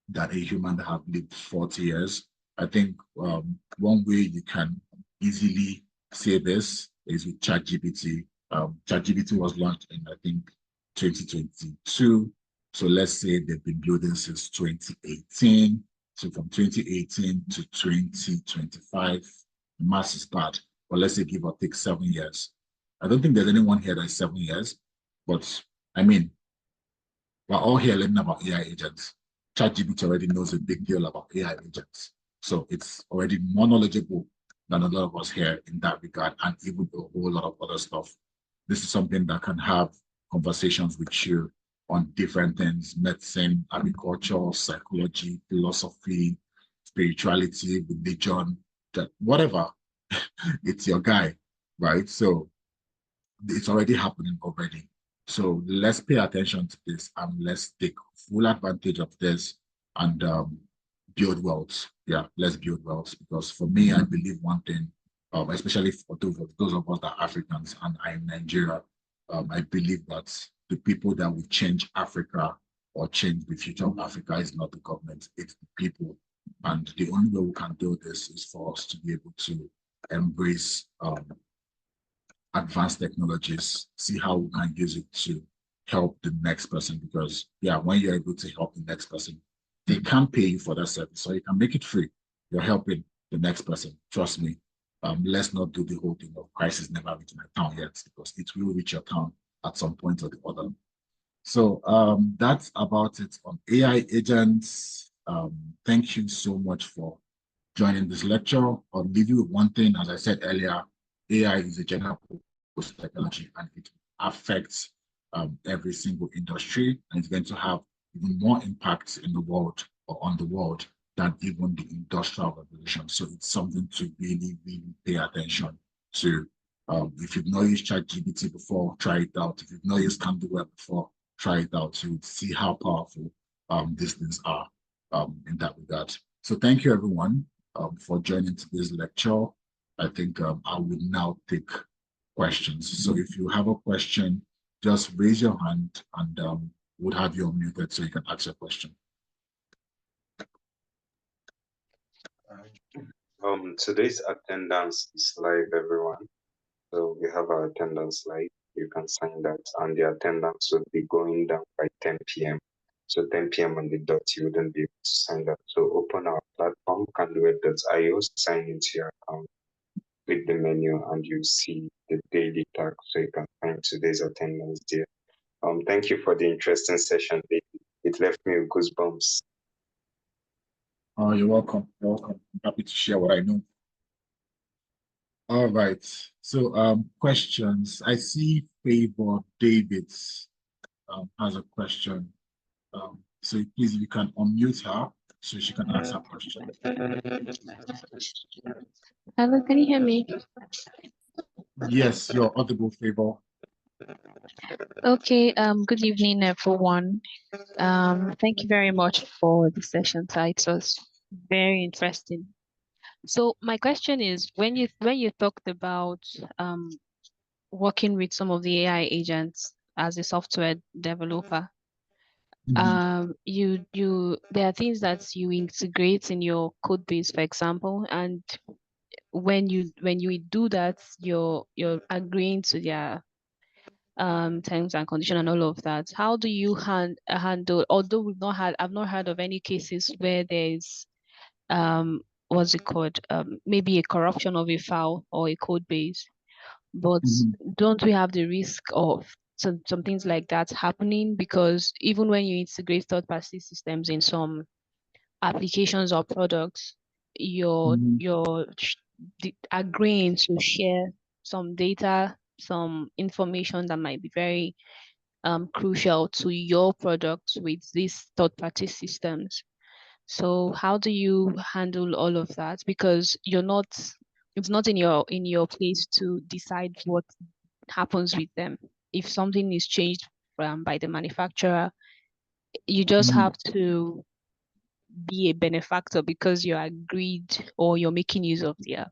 than a human that have lived 40 years. I think one way you can easily say this is with ChatGPT. ChatGPT was launched in, I think, 2022. So let's say they've been building since 2018. So from 2018 to 2025, the mass is bad. But let's say give or take 7 years. I don't think there's anyone here that's 7 years, but I mean, we're all here learning about AI agents. ChatGPT already knows a big deal about AI agents. So it's already more knowledgeable than a lot of us here in that regard, and even a whole lot of other stuff. This is something that can have conversations with you on different things: medicine, agriculture, psychology, philosophy, spirituality, religion, whatever. It's your guy, right? So it's already happening already. So let's pay attention to this and let's take full advantage of this and build wealth. Yeah, let's build wealth because for me, I believe one thing, especially for those of us that are Africans and are in Nigeria, I believe that the people that will change Africa or change the future of Africa is not the government, it's the people. And the only way we can do this is for us to be able to embrace advanced technologies, see how we can use it to help the next person. Because yeah, when you're able to help the next person, they can't pay you for that service, so you can make it free. You're helping the next person. Trust me. Let's not do the whole thing of crisis never reached my town yet, because it will reach your town at some point or the other. So that's about it on AI agents. Thank you so much for joining this lecture. I'll leave you with one thing. As I said earlier, AI is a general technology and it affects every single industry, and it's going to have even more impact in the world or on the world than even the industrial revolution. So it's something to really, really pay attention to. If you've not used ChatGPT before, try it out. If you've not used Candleweb before, try it out. You would see how powerful these things are in that regard. So thank you, everyone, for joining today's lecture. I think I will now take questions. So if you have a question, just raise your hand and we'll have you unmuted so you can ask your question. Today's attendance is live, everyone. So we have our attendance live. You can sign that, and the attendance will be going down by 10 p.m. So 10 p.m. on the dot, you wouldn't be able to sign that. So open our platform, candleweb.io, sign into your account, click the menu, and you see the daily tag, so you can find today's attendance there. Thank you for the interesting session, David. It left me with goosebumps. Oh, you're welcome. You're welcome. I'm happy to share what I know. All right. So, questions. I see Favor Davids has a question. So please, if you can unmute her so she can ask her question. Hello, can you hear me? Yes, you're audible, Favor. Okay, good evening, everyone. Thank you very much for the session. It was very interesting. So my question is, when you talked about working with some of the AI agents as a software developer, there are things that you integrate in your code base, for example, and when you do that, you're agreeing to their terms and condition and all of that. How do you handle, although I've not heard of any cases where there's what's it called, maybe a corruption of a file or a code base, but don't we have the risk of some things like that happening? Because even when you integrate third-party systems in some applications or products, you're agreeing to share some data, some information that might be very crucial to your product with these third-party systems. So how do you handle all of that? Because it's not in your place to decide what happens with them. If something is changed by the manufacturer, you just have to be a benefactor because you agreed or you're making use of their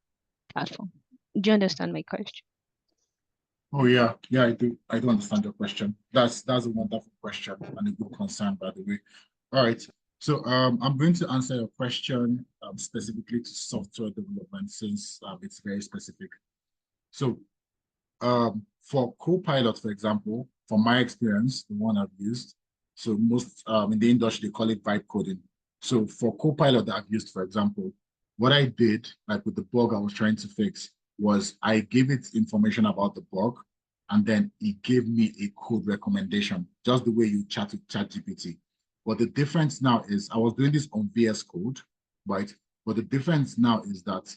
platform. Do you understand my question? Oh yeah, yeah, I do. I do understand your question. That's a wonderful question and a good concern, by the way. All right. So I'm going to answer your question specifically to software development since it's very specific. So for Copilot, for example, from my experience, the one I've used, so most in the industry they call it vibe coding. So for Copilot that I've used, for example, what I did, like with the bug I was trying to fix, was I gave it information about the bug, and then it gave me a code recommendation, just the way you chat with ChatGPT. But the difference now is I was doing this on VS Code, right? But the difference now is that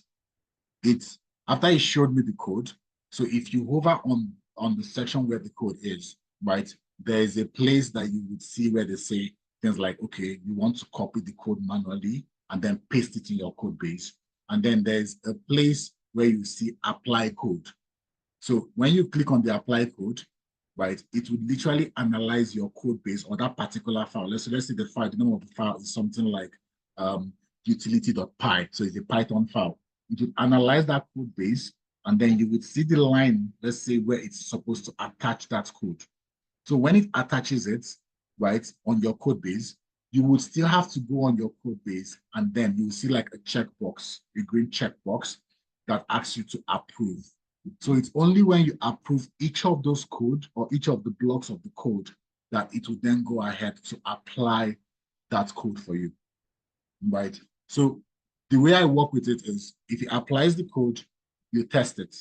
it's after it showed me the code. So if you hover on the section where the code is, right, there is a place that you would see where they say things like, okay, you want to copy the code manually and then paste it in your code base. And then there's a place where you see apply code. So when you click on the apply code, right, it would literally analyze your code base or that particular file. Let's say the file, the name of the file is something like utility.py. So it's a Python file. It would analyze that code base, and then you would see the line, let's say, where it's supposed to attach that code. So when it attaches it, right, on your code base, you would still have to go on your code base, and then you will see like a checkbox, a green checkbox that asks you to approve. So it's only when you approve each of those code or each of the blocks of the code that it will then go ahead to apply that code for you, right? So the way I work with it is if it applies the code, you test it.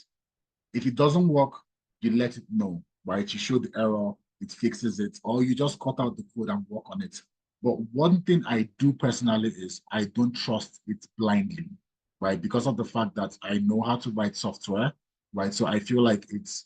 If it doesn't work, you let it know, right? You show the error, it fixes it, or you just cut out the code and work on it. But one thing I do personally is I don't trust it blindly, right? Because of the fact that I know how to write software, right? So I feel like it's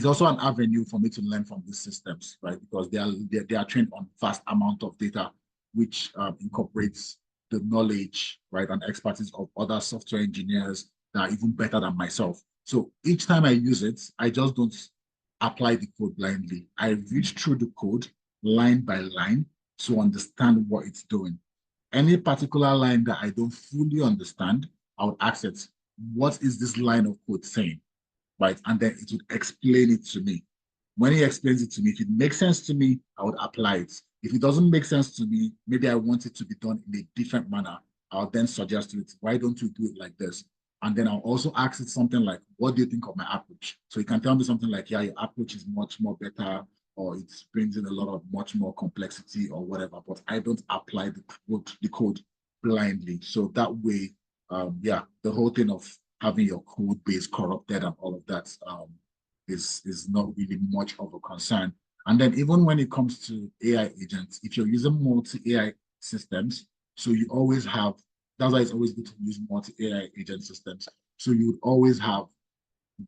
also an avenue for me to learn from these systems, right? Because they are trained on vast amount of data, which incorporates the knowledge, right, and expertise of other software engineers that are even better than myself. So each time I use it, I just don't apply the code blindly. I read through the code line by line to understand what it's doing. Any particular line that I don't fully understand, I would ask it, what is this line of code saying? Right? And then it would explain it to me. When he explains it to me, if it makes sense to me, I would apply it. If it doesn't make sense to me, maybe I want it to be done in a different manner, I'll then suggest to it, why don't you do it like this? And then I'll also ask it something like, what do you think of my approach? So you can tell me something like, yeah, your approach is much more better, or it brings in a lot of much more complexity or whatever, but I don't apply the code blindly. So that way, yeah, the whole thing of having your code base corrupted and all of that is not really much of a concern. And then even when it comes to AI agents, if you're using multi-AI systems, so you always have, that's why it's always good to use multi-AI agent systems. So you would always have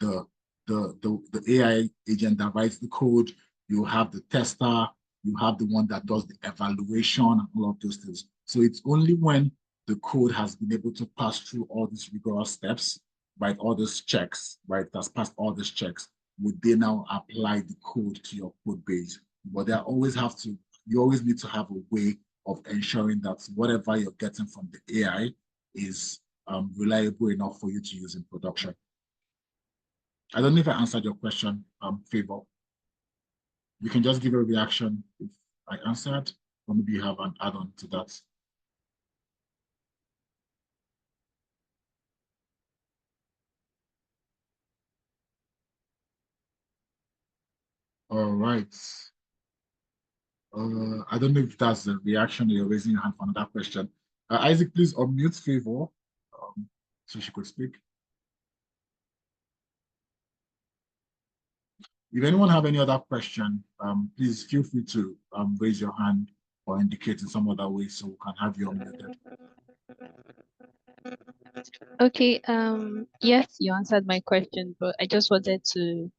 the, the AI agent that writes the code, you have the tester, you have the one that does the evaluation and all of those things. So it's only when the code has been able to pass through all these rigorous steps, right, all those checks, right, that's passed all these checks, would they now apply the code to your code base. But you always need to have a way of ensuring that whatever you're getting from the AI is reliable enough for you to use in production. I don't know if I answered your question, Favor. You can just give a reaction if I answered, or maybe you have an add-on to that. All right. I don't know if that's the reaction, you're raising your hand for another question. Isaac, please unmute Favor so she could speak. If anyone have any other question, please feel free to raise your hand or indicate in some other way so we can have you unmuted. Okay, yes, you answered my question, but I just wanted to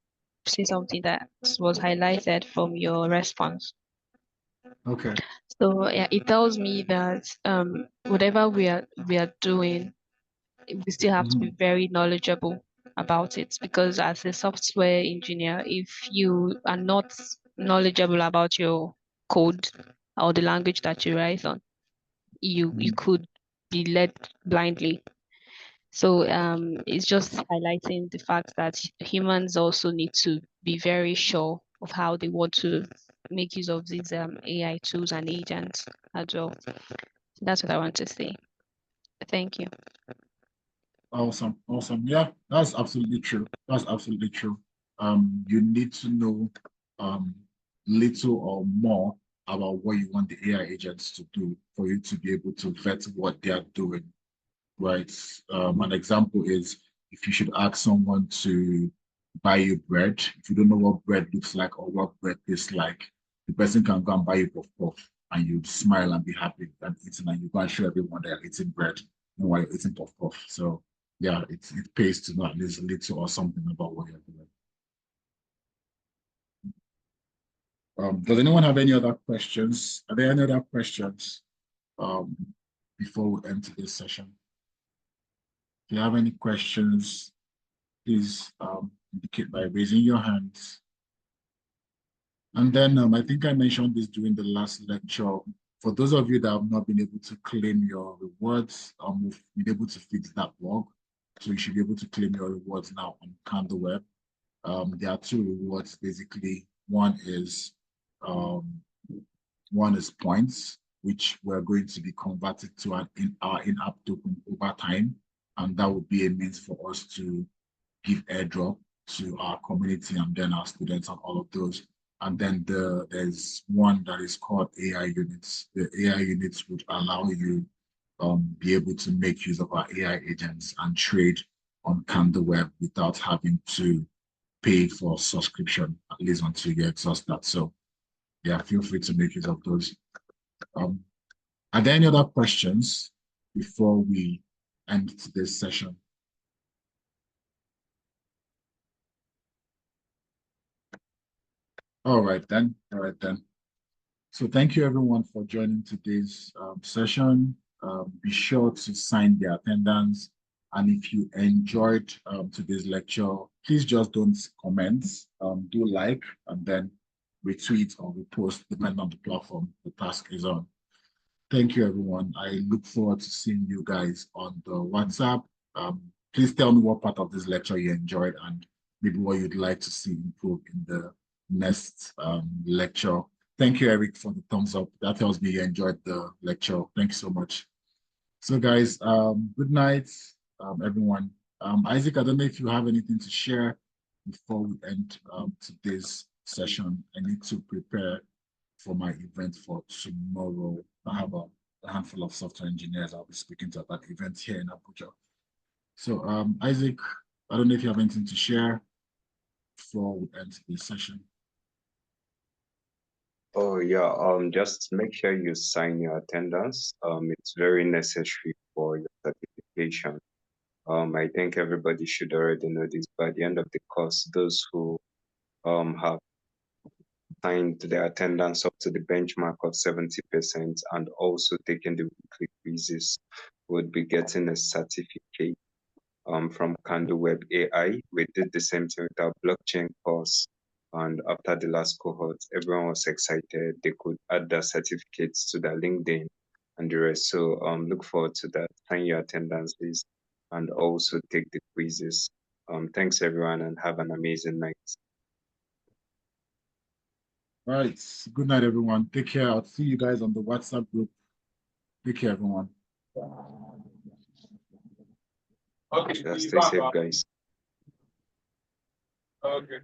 say something that was highlighted from your response. Okay. So yeah, it tells me that whatever we are doing, we still have to be very knowledgeable about it, because as a software engineer, if you are not knowledgeable about your code or the language that you write on, you could be led blindly. So it's just highlighting the fact that humans also need to be very sure of how they want to make use of these AI tools and agents as well. That's what I want to say. Thank you. Awesome, awesome. Yeah, that's absolutely true. That's absolutely true. You need to know little or more about what you want the AI agents to do for you to be able to vet what they are doing, right? An example is if you should ask someone to buy you bread, if you don't know what bread looks like or what bread tastes like, the person can go and buy you puff puff and you smile and be happy and eating, and you go and show everyone that you're eating bread while you're eating puff puff. So yeah, it pays to know at least a little or something about what you're doing. Does anyone have any other questions? Are there any other questions before we end today's session? If you have any questions, please indicate by raising your hands. And then I think I mentioned this during the last lecture. For those of you that have not been able to claim your rewards, we've been able to fix that bug. So you should be able to claim your rewards now on Candleweb. There are two rewards basically. One is points, which we're going to be converted to our in-app token over time, and that would be a means for us to give airdrop to our community and then our students and all of those. And then there's one that is called AI units. The AI units would allow you be able to make use of our AI agents and trade on Candleweb without having to pay for subscription, at least until you exhaust that. So yeah, feel free to make use of those. Are there any other questions before we end today's session? All right then. All right then. So thank you everyone for joining today's session. Be sure to sign the attendance. And if you enjoyed today's lecture, please just don't comment, do like, and then retweet or repost depending on the platform the task is on. Thank you everyone. I look forward to seeing you guys on the WhatsApp. Please tell me what part of this lecture you enjoyed and maybe what you'd like to see improve in the next lecture. Thank you, Eric, for the thumbs up. That tells me you enjoyed the lecture. Thank you so much. So guys, good night, everyone. Isaac, I don't know if you have anything to share before we end today's session. I need to prepare for my event for tomorrow. I have a handful of software engineers I'll be speaking to at that event here in Abuja. So Isaac, I don't know if you have anything to share before we end today's session. Oh yeah, just make sure you sign your attendance. It's very necessary for your certification. I think everybody should already know this. By the end of the course, those who have signed their attendance up to the benchmark of 70% and also taking the weekly quizzes would be getting a certificate from Candleweb AI. We did the same thing with our blockchain course. And after the last cohort, everyone was excited. They could add their certificates to their LinkedIn and the rest. So look forward to that. Sign your attendance list and also take the quizzes. Thanks everyone and have an amazing night. All right. Good night, everyone. Take care. I'll see you guys on the WhatsApp group. Take care, everyone. Okay, stay safe, guys. Okay.